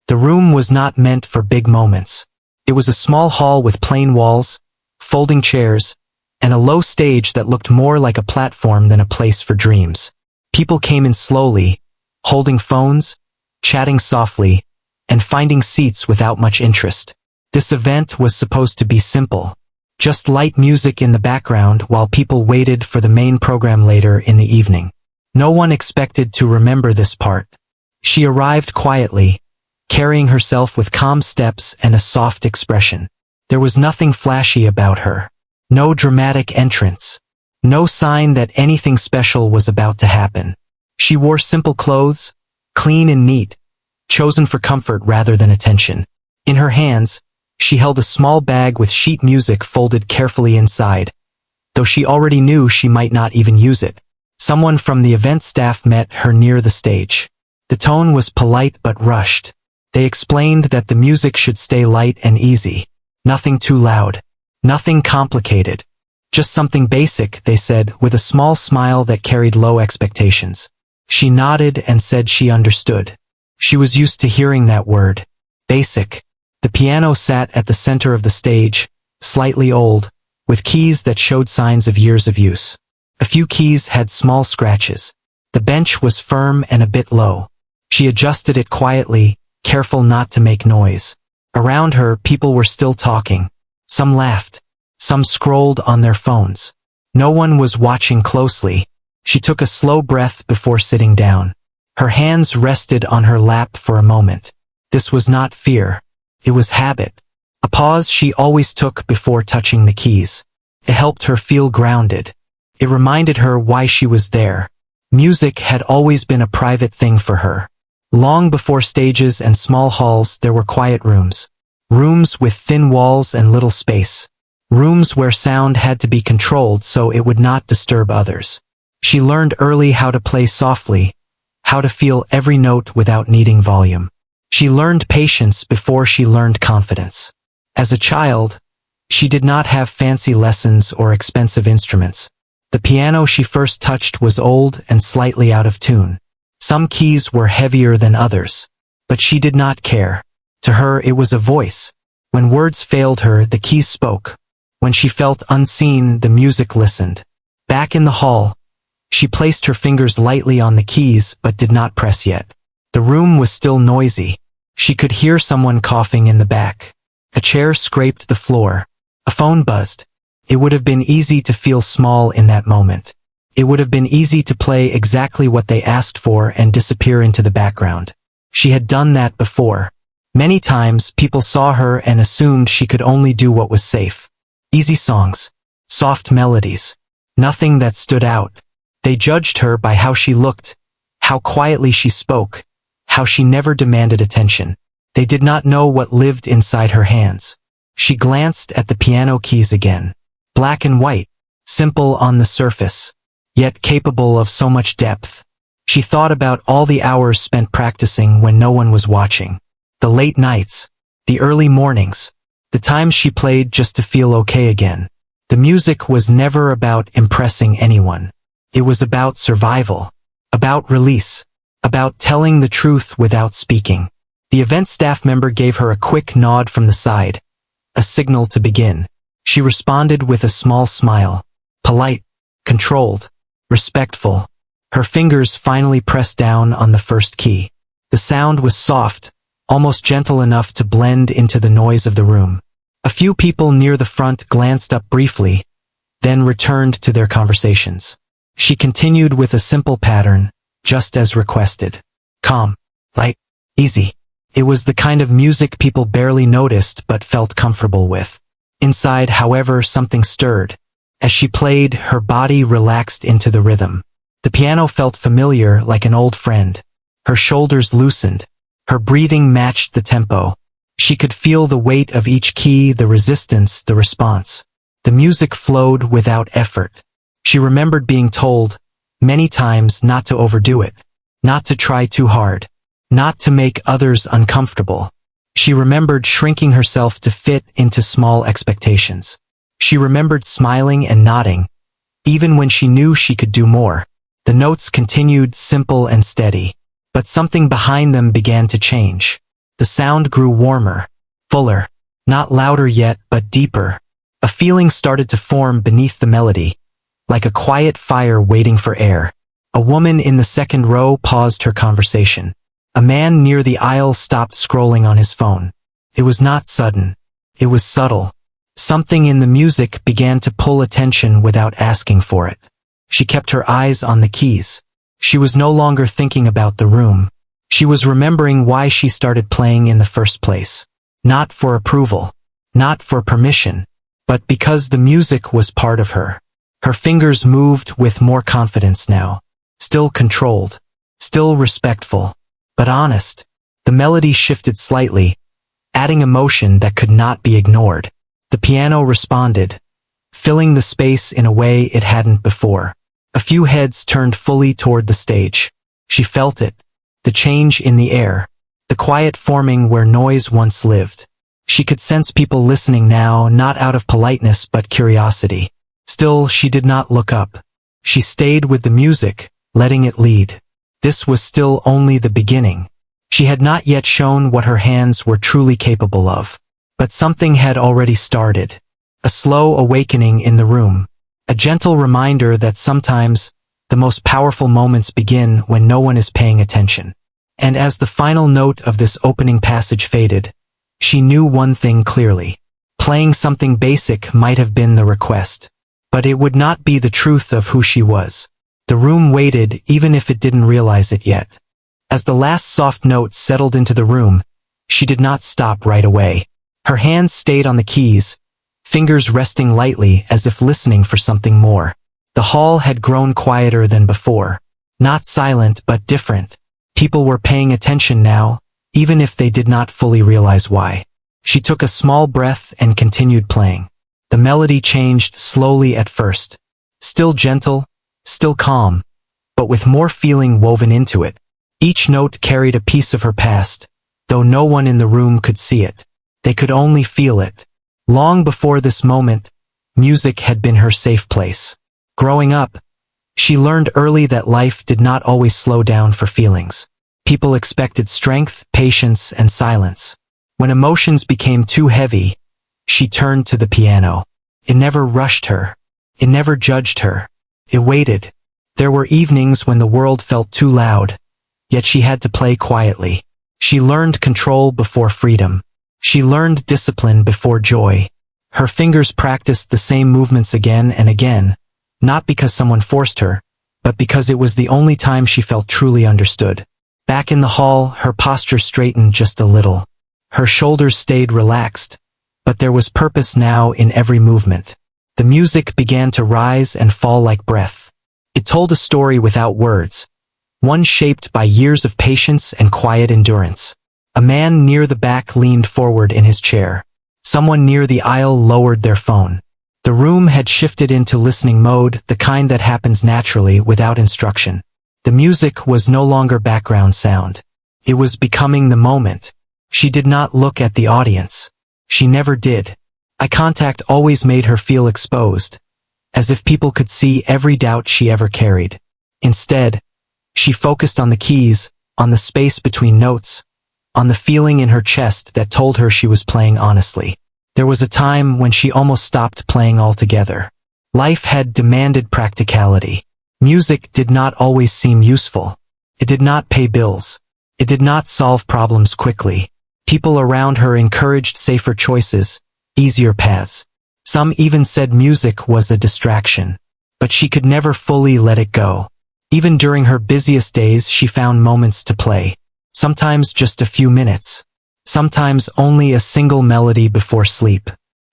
The room was not meant for big moments. It was a small hall with plain walls, folding chairs, and a low stage that looked more like a platform than a place for dreams. People came in slowly, holding phones, chatting softly, and finding seats without much interest. This event was supposed to be simple. Just light music in the background while people waited for the main program later in the evening. No one expected to remember this part. She arrived quietly, carrying herself with calm steps and a soft expression. There was nothing flashy about her. No dramatic entrance. No sign that anything special was about to happen. She wore simple clothes, clean and neat, chosen for comfort rather than attention. In her hands, she held a small bag with sheet music folded carefully inside, though she already knew she might not even use it. Someone from the event staff met her near the stage. The tone was polite but rushed. They explained that the music should stay light and easy. Nothing too loud. Nothing complicated. Just something basic, they said, with a small smile that carried low expectations. She nodded and said she understood. She was used to hearing that word. Basic. The piano sat at the center of the stage, slightly old, with keys that showed signs of years of use. A few keys had small scratches. The bench was firm and a bit low. She adjusted it quietly, careful not to make noise. Around her, people were still talking. Some laughed. Some scrolled on their phones. No one was watching closely. She took a slow breath before sitting down. Her hands rested on her lap for a moment. This was not fear. It was habit. A pause she always took before touching the keys. It helped her feel grounded. It reminded her why she was there. Music had always been a private thing for her. Long before stages and small halls, there were quiet rooms. Rooms with thin walls and little space. Rooms where sound had to be controlled so it would not disturb others. She learned early how to play softly, how to feel every note without needing volume. She learned patience before she learned confidence. As a child, she did not have fancy lessons or expensive instruments. The piano she first touched was old and slightly out of tune. Some keys were heavier than others. But she did not care. To her it was a voice. When words failed her, the keys spoke. When she felt unseen, the music listened. Back in the hall, she placed her fingers lightly on the keys but did not press yet. The room was still noisy. She could hear someone coughing in the back. A chair scraped the floor. A phone buzzed. It would have been easy to feel small in that moment. It would have been easy to play exactly what they asked for and disappear into the background. She had done that before. Many times, people saw her and assumed she could only do what was safe. Easy songs. Soft melodies. Nothing that stood out. They judged her by how she looked, how quietly she spoke, how she never demanded attention. They did not know what lived inside her hands. She glanced at the piano keys again. Black and white, simple on the surface, yet capable of so much depth. She thought about all the hours spent practicing when no one was watching. The late nights, the early mornings, the times she played just to feel okay again. The music was never about impressing anyone. It was about survival, about release, about telling the truth without speaking. The event staff member gave her a quick nod from the side, a signal to begin. She responded with a small smile, polite, controlled, respectful. Her fingers finally pressed down on the first key. The sound was soft, almost gentle enough to blend into the noise of the room. A few people near the front glanced up briefly, then returned to their conversations. She continued with a simple pattern, just as requested. Calm, light, easy. It was the kind of music people barely noticed but felt comfortable with. Inside, however, something stirred. As she played, her body relaxed into the rhythm. The piano felt familiar, like an old friend. Her shoulders loosened. Her breathing matched the tempo. She could feel the weight of each key, the resistance, the response. The music flowed without effort. She remembered being told, many times, not to overdo it, not to try too hard, not to make others uncomfortable. She remembered shrinking herself to fit into small expectations. She remembered smiling and nodding, even when she knew she could do more. The notes continued simple and steady, but something behind them began to change. The sound grew warmer, fuller, not louder yet, but deeper. A feeling started to form beneath the melody, like a quiet fire waiting for air. A woman in the second row paused her conversation. A man near the aisle stopped scrolling on his phone. It was not sudden. It was subtle. Something in the music began to pull attention without asking for it. She kept her eyes on the keys. She was no longer thinking about the room. She was remembering why she started playing in the first place. Not for approval, not for permission, but because the music was part of her. Her fingers moved with more confidence now. Still controlled, still respectful, but honest. The melody shifted slightly, adding emotion that could not be ignored. The piano responded, filling the space in a way it hadn't before. A few heads turned fully toward the stage. She felt it, the change in the air, the quiet forming where noise once lived. She could sense people listening now, not out of politeness but curiosity. Still, she did not look up. She stayed with the music, letting it lead. This was still only the beginning. She had not yet shown what her hands were truly capable of. But something had already started. A slow awakening in the room. A gentle reminder that sometimes the most powerful moments begin when no one is paying attention. And as the final note of this opening passage faded, she knew one thing clearly. Playing something basic might have been the request, but it would not be the truth of who she was. The room waited even if it didn't realize it yet. As the last soft notes settled into the room, she did not stop right away. Her hands stayed on the keys, fingers resting lightly as if listening for something more. The hall had grown quieter than before. Not silent, but different. People were paying attention now, even if they did not fully realize why. She took a small breath and continued playing. The melody changed slowly at first. Still gentle, still calm, but with more feeling woven into it. Each note carried a piece of her past, though no one in the room could see it. They could only feel it. Long before this moment, music had been her safe place. Growing up, she learned early that life did not always slow down for feelings. People expected strength, patience, and silence. When emotions became too heavy, she turned to the piano. It never rushed her. It never judged her. It waited. There were evenings when the world felt too loud, yet she had to play quietly. She learned control before freedom. She learned discipline before joy. Her fingers practiced the same movements again and again, not because someone forced her, but because it was the only time she felt truly understood. Back in the hall, her posture straightened just a little. Her shoulders stayed relaxed, but there was purpose now in every movement. The music began to rise and fall like breath. It told a story without words, one shaped by years of patience and quiet endurance. A man near the back leaned forward in his chair. Someone near the aisle lowered their phone. The room had shifted into listening mode, the kind that happens naturally without instruction. The music was no longer background sound. It was becoming the moment. She did not look at the audience. She never did. Eye contact always made her feel exposed, as if people could see every doubt she ever carried. Instead, she focused on the keys, on the space between notes, on the feeling in her chest that told her she was playing honestly. There was a time when she almost stopped playing altogether. Life had demanded practicality. Music did not always seem useful. It did not pay bills. It did not solve problems quickly. People around her encouraged safer choices, easier paths. Some even said music was a distraction. But she could never fully let it go. Even during her busiest days, she found moments to play. Sometimes just a few minutes. Sometimes only a single melody before sleep.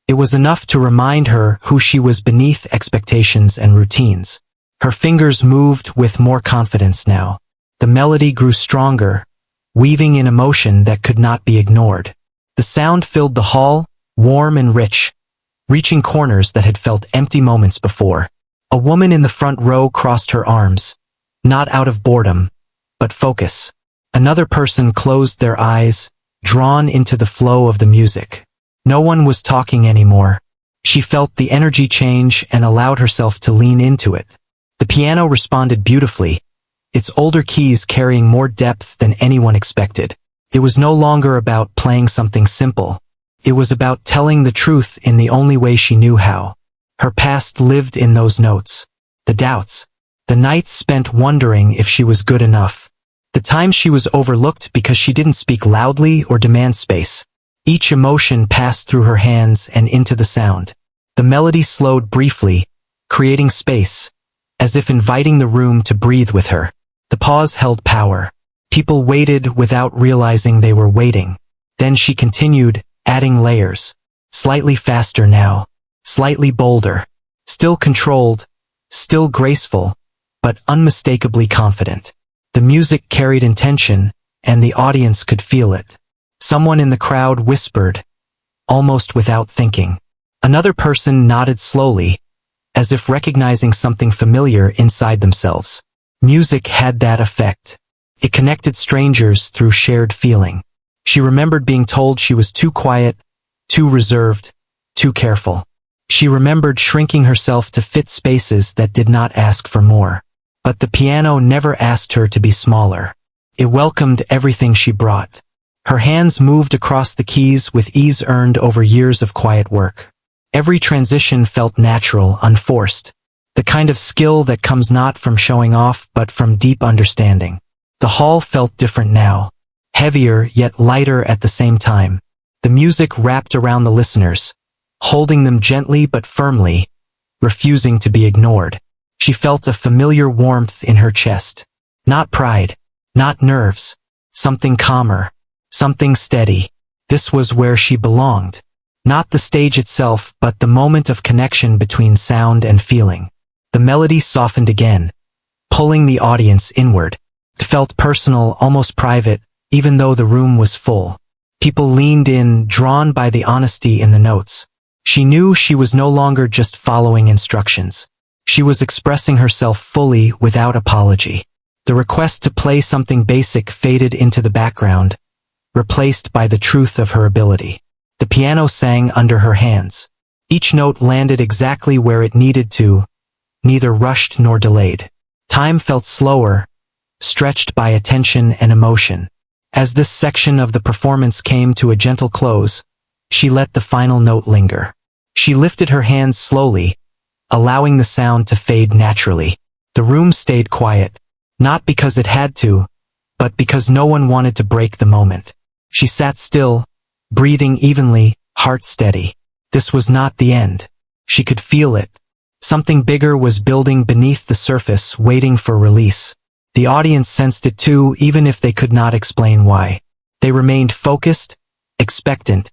It was enough to remind her who she was beneath expectations and routines. Her fingers moved with more confidence now. The melody grew stronger, weaving in emotion that could not be ignored. The sound filled the hall, warm and rich, reaching corners that had felt empty moments before. A woman in the front row crossed her arms, not out of boredom, but focus. Another person closed their eyes, drawn into the flow of the music. No one was talking anymore. She felt the energy change and allowed herself to lean into it. The piano responded beautifully, its older keys carrying more depth than anyone expected. It was no longer about playing something simple. It was about telling the truth in the only way she knew how. Her past lived in those notes. The doubts. The nights spent wondering if she was good enough. The times she was overlooked because she didn't speak loudly or demand space. Each emotion passed through her hands and into the sound. The melody slowed briefly, creating space, as if inviting the room to breathe with her. The pause held power. People waited without realizing they were waiting. Then she continued, adding layers. Slightly faster now. Slightly bolder. Still controlled. Still graceful, but unmistakably confident. The music carried intention, and the audience could feel it. Someone in the crowd whispered, almost without thinking. Another person nodded slowly, as if recognizing something familiar inside themselves. Music had that effect. It connected strangers through shared feeling. She remembered being told she was too quiet, too reserved, too careful. She remembered shrinking herself to fit spaces that did not ask for more. But the piano never asked her to be smaller. It welcomed everything she brought. Her hands moved across the keys with ease earned over years of quiet work. Every transition felt natural, unforced. The kind of skill that comes not from showing off but from deep understanding. The hall felt different now. Heavier yet lighter at the same time. The music wrapped around the listeners, holding them gently but firmly, refusing to be ignored. She felt a familiar warmth in her chest. Not pride, not nerves, something calmer, something steady. This was where she belonged. Not the stage itself, but the moment of connection between sound and feeling. The melody softened again, pulling the audience inward. It felt personal, almost private, even though the room was full. People leaned in, drawn by the honesty in the notes. She knew she was no longer just following instructions. She was expressing herself fully without apology. The request to play something basic faded into the background, replaced by the truth of her ability. The piano sang under her hands. Each note landed exactly where it needed to, neither rushed nor delayed. Time felt slower, stretched by attention and emotion. As this section of the performance came to a gentle close, she let the final note linger. She lifted her hands slowly, allowing the sound to fade naturally. The room stayed quiet, not because it had to, but because no one wanted to break the moment. She sat still, breathing evenly, heart steady. This was not the end. She could feel it. Something bigger was building beneath the surface, waiting for release. The audience sensed it too, even if they could not explain why. They remained focused, expectant,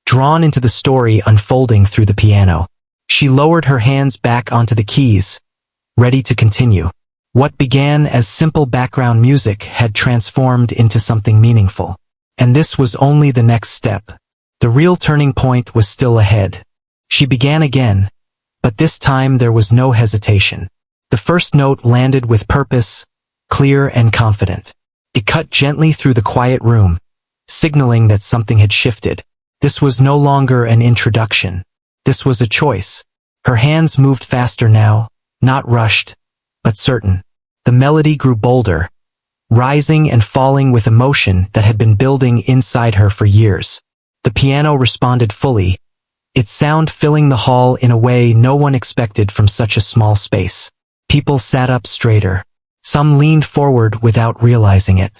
drawn into the story unfolding through the piano. She lowered her hands back onto the keys, ready to continue. What began as simple background music had transformed into something meaningful. And this was only the next step. The real turning point was still ahead. She began again, but this time there was no hesitation. The first note landed with purpose, clear and confident. It cut gently through the quiet room, signaling that something had shifted. This was no longer an introduction. This was a choice. Her hands moved faster now, not rushed, but certain. The melody grew bolder, rising and falling with emotion that had been building inside her for years. The piano responded fully, its sound filling the hall in a way no one expected from such a small space. People sat up straighter. Some leaned forward without realizing it.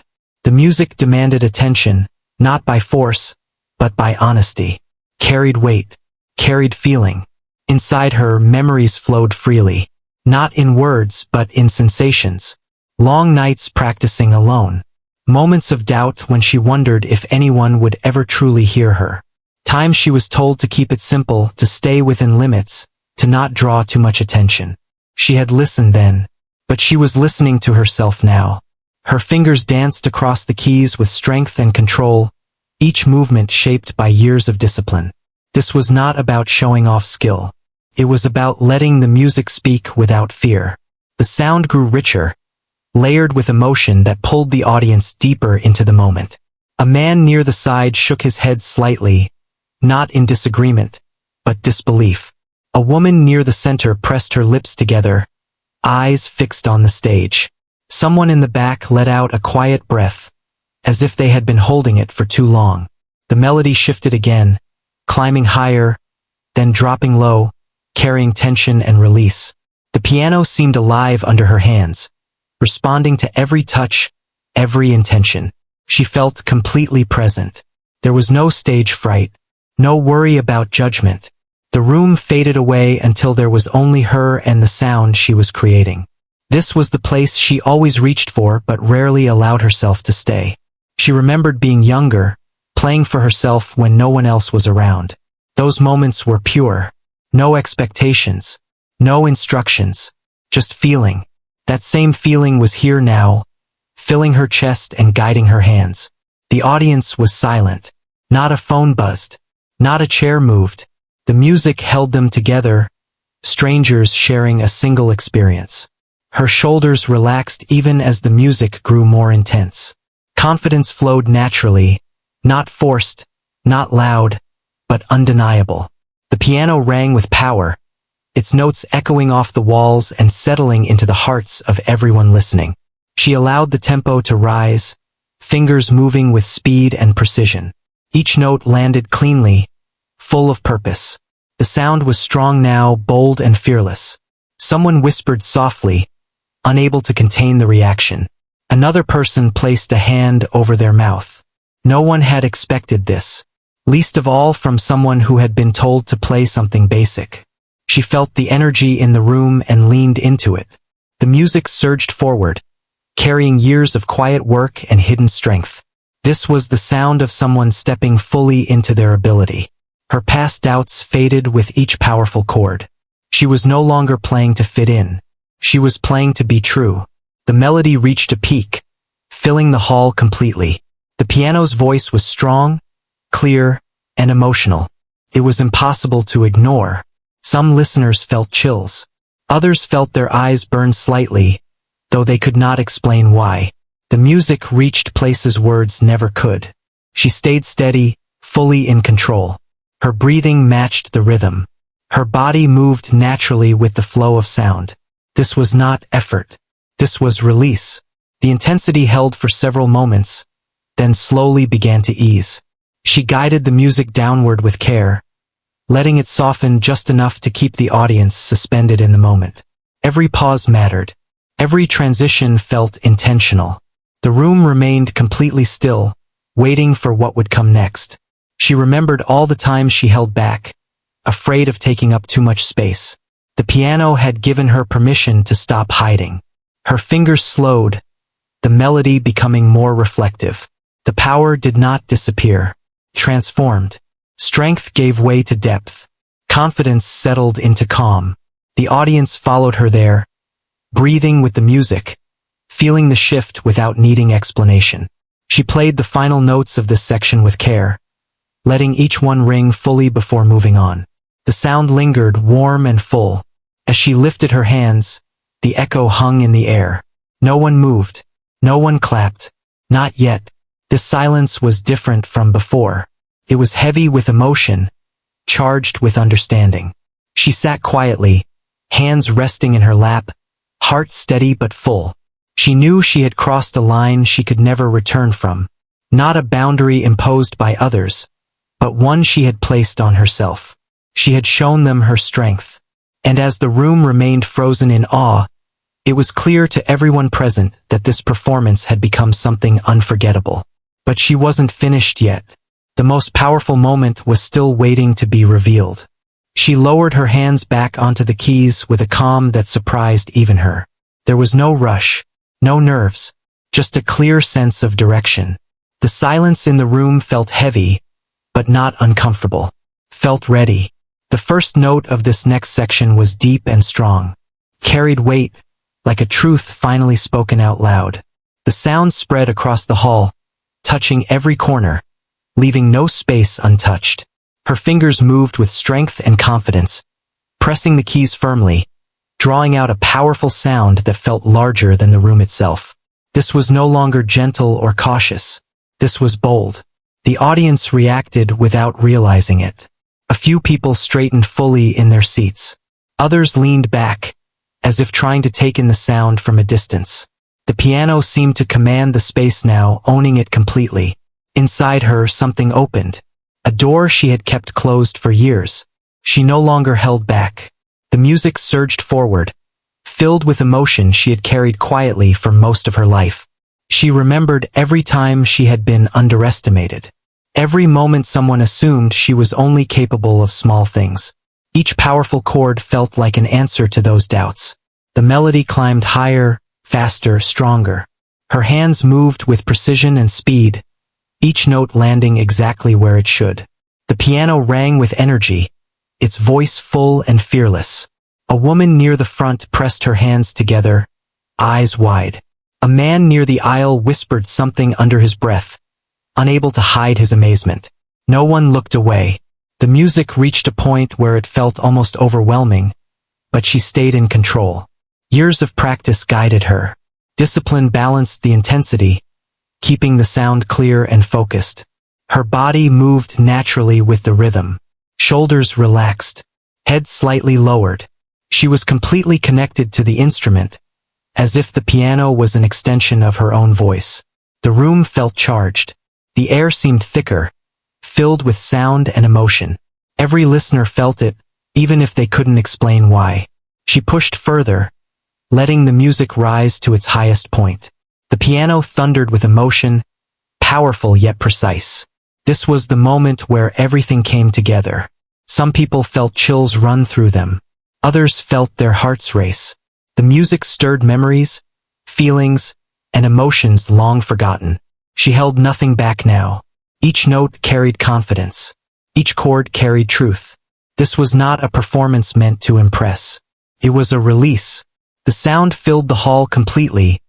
The music demanded attention, not by force, but by honesty. Carried weight. Carried feeling. Inside her, memories flowed freely. Not in words, but in sensations. Long nights practicing alone. Moments of doubt when she wondered if anyone would ever truly hear her. Times she was told to keep it simple, to stay within limits, to not draw too much attention. She had listened then, but she was listening to herself now. Her fingers danced across the keys with strength and control, each movement shaped by years of discipline. This was not about showing off skill. It was about letting the music speak without fear. The sound grew richer, layered with emotion that pulled the audience deeper into the moment. A man near the side shook his head slightly, not in disagreement, but disbelief. A woman near the center pressed her lips together, eyes fixed on the stage. Someone in the back let out a quiet breath, as if they had been holding it for too long. The melody shifted again, climbing higher, then dropping low, carrying tension and release. The piano seemed alive under her hands, responding to every touch, every intention. She felt completely present. There was no stage fright, no worry about judgment. The room faded away until there was only her and the sound she was creating. This was the place she always reached for but rarely allowed herself to stay. She remembered being younger, playing for herself when no one else was around. Those moments were pure. No expectations, no instructions, just feeling. That same feeling was here now, filling her chest and guiding her hands. The audience was silent. Not a phone buzzed. Not a chair moved. The music held them together, strangers sharing a single experience. Her shoulders relaxed even as the music grew more intense. Confidence flowed naturally, not forced, not loud, but undeniable. The piano rang with power, its notes echoing off the walls and settling into the hearts of everyone listening. She allowed the tempo to rise, fingers moving with speed and precision. Each note landed cleanly, full of purpose. The sound was strong now, bold and fearless. Someone whispered softly, unable to contain the reaction. Another person placed a hand over their mouth. No one had expected this, least of all from someone who had been told to play something basic. She felt the energy in the room and leaned into it. The music surged forward, carrying years of quiet work and hidden strength. This was the sound of someone stepping fully into their ability. Her past doubts faded with each powerful chord. She was no longer playing to fit in. She was playing to be true. The melody reached a peak, filling the hall completely. The piano's voice was strong, clear, and emotional. It was impossible to ignore. Some listeners felt chills. Others felt their eyes burn slightly, though they could not explain why. The music reached places words never could. She stayed steady, fully in control. Her breathing matched the rhythm. Her body moved naturally with the flow of sound. This was not effort. This was release. The intensity held for several moments, then slowly began to ease. She guided the music downward with care, letting it soften just enough to keep the audience suspended in the moment. Every pause mattered. Every transition felt intentional. The room remained completely still, waiting for what would come next. She remembered all the times she held back, afraid of taking up too much space. The piano had given her permission to stop hiding. Her fingers slowed, the melody becoming more reflective. The power did not disappear, transformed. Strength gave way to depth. Confidence settled into calm. The audience followed her there, breathing with the music, feeling the shift without needing explanation. She played the final notes of this section with care, letting each one ring fully before moving on. The sound lingered warm and full. As she lifted her hands, the echo hung in the air. No one moved. No one clapped. Not yet. This silence was different from before. It was heavy with emotion, charged with understanding. She sat quietly, hands resting in her lap, heart steady but full. She knew she had crossed a line she could never return from. Not a boundary imposed by others, but one she had placed on herself. She had shown them her strength. And as the room remained frozen in awe, it was clear to everyone present that this performance had become something unforgettable. But she wasn't finished yet. The most powerful moment was still waiting to be revealed. She lowered her hands back onto the keys with a calm that surprised even her. There was no rush, no nerves, just a clear sense of direction. The silence in the room felt heavy, but not uncomfortable. Felt ready. The first note of this next section was deep and strong. Carried weight, like a truth finally spoken out loud. The sound spread across the hall, touching every corner, leaving no space untouched. Her fingers moved with strength and confidence, pressing the keys firmly, drawing out a powerful sound that felt larger than the room itself. This was no longer gentle or cautious. This was bold. The audience reacted without realizing it. A few people straightened fully in their seats. Others leaned back, as if trying to take in the sound from a distance. The piano seemed to command the space now, owning it completely. Inside her, something opened. A door she had kept closed for years. She no longer held back. The music surged forward, filled with emotion she had carried quietly for most of her life. She remembered every time she had been underestimated. Every moment someone assumed she was only capable of small things. Each powerful chord felt like an answer to those doubts. The melody climbed higher, faster, stronger. Her hands moved with precision and speed, each note landing exactly where it should. The piano rang with energy, its voice full and fearless. A woman near the front pressed her hands together, eyes wide. A man near the aisle whispered something under his breath, unable to hide his amazement. No one looked away. The music reached a point where it felt almost overwhelming, but she stayed in control. Years of practice guided her. Discipline balanced the intensity, keeping the sound clear and focused. Her body moved naturally with the rhythm. Shoulders relaxed, head slightly lowered. She was completely connected to the instrument, as if the piano was an extension of her own voice. The room felt charged. The air seemed thicker, filled with sound and emotion. Every listener felt it, even if they couldn't explain why. She pushed further, letting the music rise to its highest point. The piano thundered with emotion, powerful yet precise. This was the moment where everything came together. Some people felt chills run through them. Others felt their hearts race. The music stirred memories, feelings, and emotions long forgotten. She held nothing back now. Each note carried confidence. Each chord carried truth. This was not a performance meant to impress. It was a release. The sound filled the hall completely,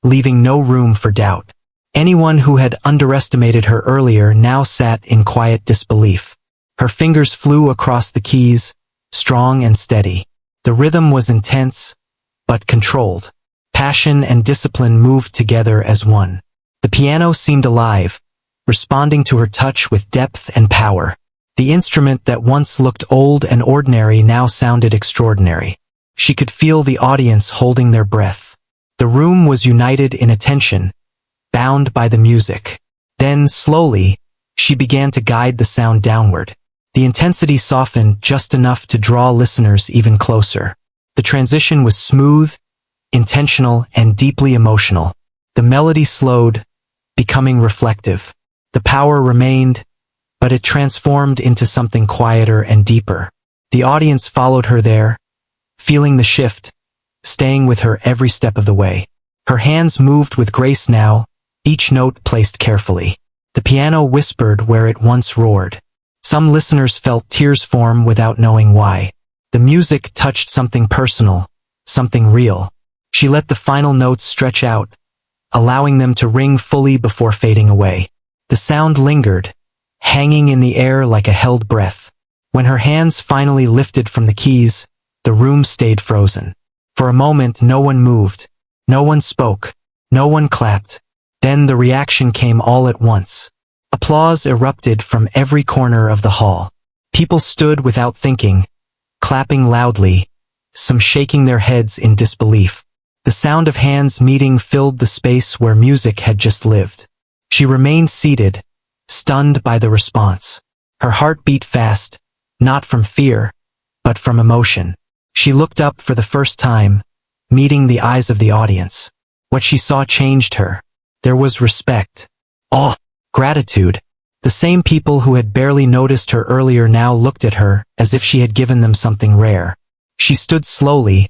leaving no room for doubt. Anyone who had underestimated her earlier now sat in quiet disbelief. Her fingers flew across the keys, strong and steady. The rhythm was intense, but controlled. Passion and discipline moved together as one. The piano seemed alive, responding to her touch with depth and power. The instrument that once looked old and ordinary now sounded extraordinary. She could feel the audience holding their breath. The room was united in attention, bound by the music. Then, slowly, she began to guide the sound downward. The intensity softened just enough to draw listeners even closer. The transition was smooth, intentional, and deeply emotional. The melody slowed, becoming reflective. The power remained, but it transformed into something quieter and deeper. The audience followed her there, feeling the shift, staying with her every step of the way. Her hands moved with grace now, each note placed carefully. The piano whispered where it once roared. Some listeners felt tears form without knowing why. The music touched something personal, something real. She let the final notes stretch out, allowing them to ring fully before fading away. The sound lingered, hanging in the air like a held breath. When her hands finally lifted from the keys, the room stayed frozen. For a moment no one moved, no one spoke, no one clapped. Then the reaction came all at once. Applause erupted from every corner of the hall. People stood without thinking, clapping loudly, some shaking their heads in disbelief. The sound of hands meeting filled the space where music had just lived. She remained seated, stunned by the response. Her heart beat fast, not from fear, but from emotion. She looked up for the first time, meeting the eyes of the audience. What she saw changed her. There was respect, awe, gratitude. The same people who had barely noticed her earlier now looked at her as if she had given them something rare. She stood slowly,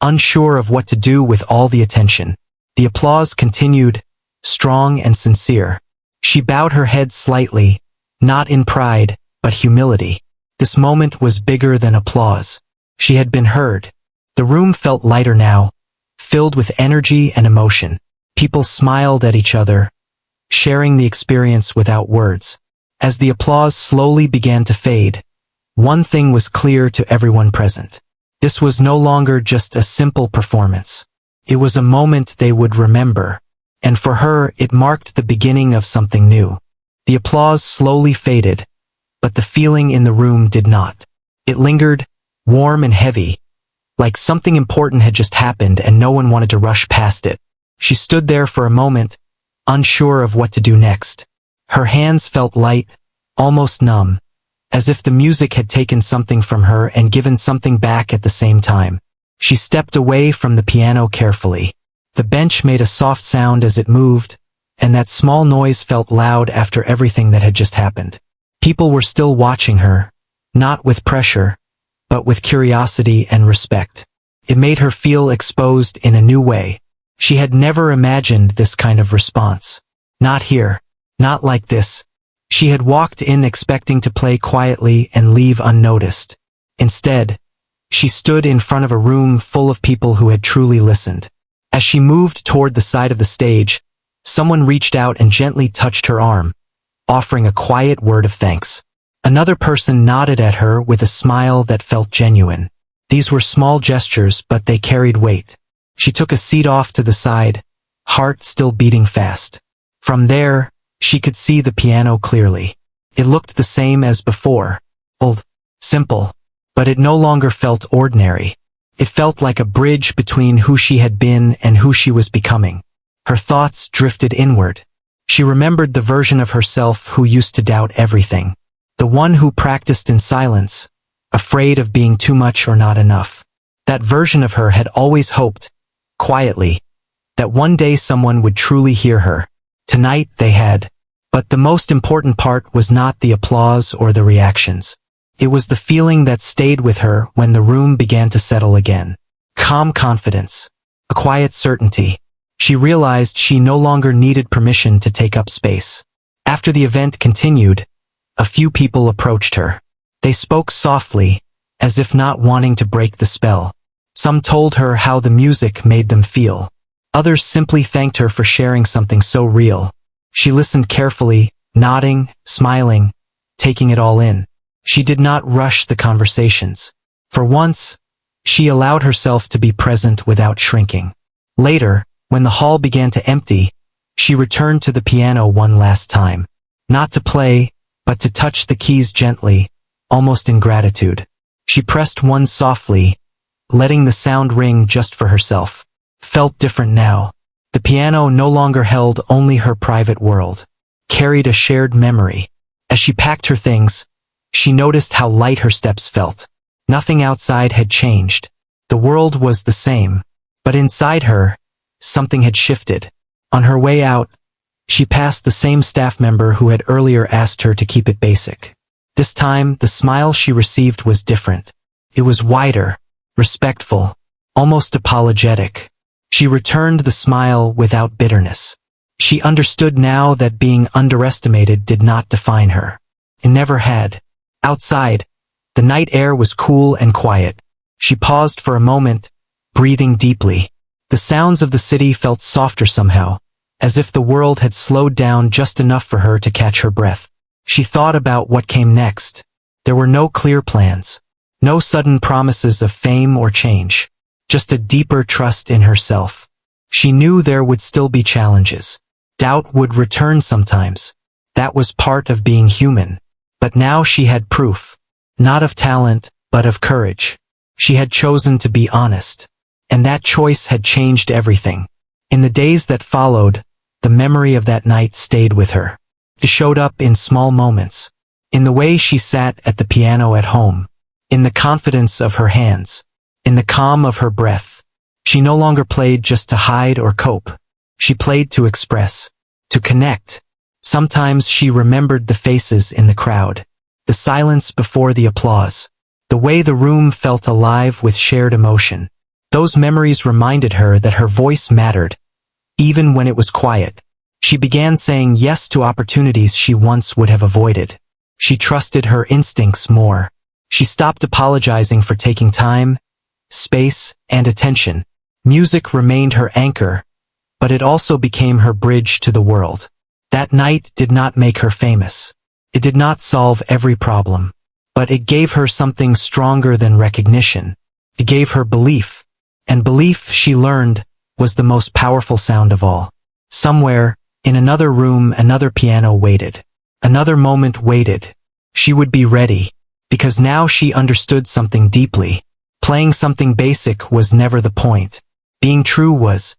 unsure of what to do with all the attention. The applause continued, strong and sincere. She bowed her head slightly, not in pride, but humility. This moment was bigger than applause. She had been heard. The room felt lighter now, filled with energy and emotion. People smiled at each other, sharing the experience without words. As the applause slowly began to fade, one thing was clear to everyone present. This was no longer just a simple performance. It was a moment they would remember, and for her it marked the beginning of something new. The applause slowly faded, but the feeling in the room did not. It lingered, warm and heavy, like something important had just happened and no one wanted to rush past it. She stood there for a moment, unsure of what to do next. Her hands felt light, almost numb, as if the music had taken something from her and given something back at the same time. She stepped away from the piano carefully. The bench made a soft sound as it moved, and that small noise felt loud after everything that had just happened. People were still watching her, not with pressure, but with curiosity and respect. It made her feel exposed in a new way. She had never imagined this kind of response. Not here. Not like this. She had walked in expecting to play quietly and leave unnoticed. Instead, she stood in front of a room full of people who had truly listened. As she moved toward the side of the stage, someone reached out and gently touched her arm, offering a quiet word of thanks. Another person nodded at her with a smile that felt genuine. These were small gestures, but they carried weight. She took a seat off to the side, heart still beating fast. From there, she could see the piano clearly. It looked the same as before. Old, simple, but it no longer felt ordinary. It felt like a bridge between who she had been and who she was becoming. Her thoughts drifted inward. She remembered the version of herself who used to doubt everything. The one who practiced in silence, afraid of being too much or not enough. That version of her had always hoped, quietly, that one day someone would truly hear her. Tonight they had. But the most important part was not the applause or the reactions. It was the feeling that stayed with her when the room began to settle again. Calm confidence. A quiet certainty. She realized she no longer needed permission to take up space. After the event continued, a few people approached her. They spoke softly, as if not wanting to break the spell. Some told her how the music made them feel. Others simply thanked her for sharing something so real. She listened carefully, nodding, smiling, taking it all in. She did not rush the conversations. For once, she allowed herself to be present without shrinking. Later, when the hall began to empty, she returned to the piano one last time. Not to play, but to touch the keys gently, almost in gratitude. She pressed one softly, letting the sound ring just for herself. Felt different now. The piano no longer held only her private world, carried a shared memory. As she packed her things, she noticed how light her steps felt. Nothing outside had changed. The world was the same, but inside her, something had shifted. On her way out, she passed the same staff member who had earlier asked her to keep it basic. This time, the smile she received was different. It was wider, respectful, almost apologetic. She returned the smile without bitterness. She understood now that being underestimated did not define her. It never had. Outside, the night air was cool and quiet. She paused for a moment, breathing deeply. The sounds of the city felt softer somehow, as if the world had slowed down just enough for her to catch her breath. She thought about what came next. There were no clear plans, no sudden promises of fame or change, just a deeper trust in herself. She knew there would still be challenges. Doubt would return sometimes. That was part of being human. But now she had proof, not of talent, but of courage. She had chosen to be honest, and that choice had changed everything. In the days that followed, the memory of that night stayed with her. It showed up in small moments, in the way she sat at the piano at home, in the confidence of her hands, in the calm of her breath. She no longer played just to hide or cope. She played to express, to connect. Sometimes she remembered the faces in the crowd, the silence before the applause, the way the room felt alive with shared emotion. Those memories reminded her that her voice mattered, even when it was quiet. She began saying yes to opportunities she once would have avoided. She trusted her instincts more. She stopped apologizing for taking time, space, and attention. Music remained her anchor, but it also became her bridge to the world. That night did not make her famous. It did not solve every problem, but it gave her something stronger than recognition. It gave her belief, and belief, she learned, was the most powerful sound of all. Somewhere, in another room, another piano waited. Another moment waited. She would be ready, because now she understood something deeply. Playing something basic was never the point. Being true was.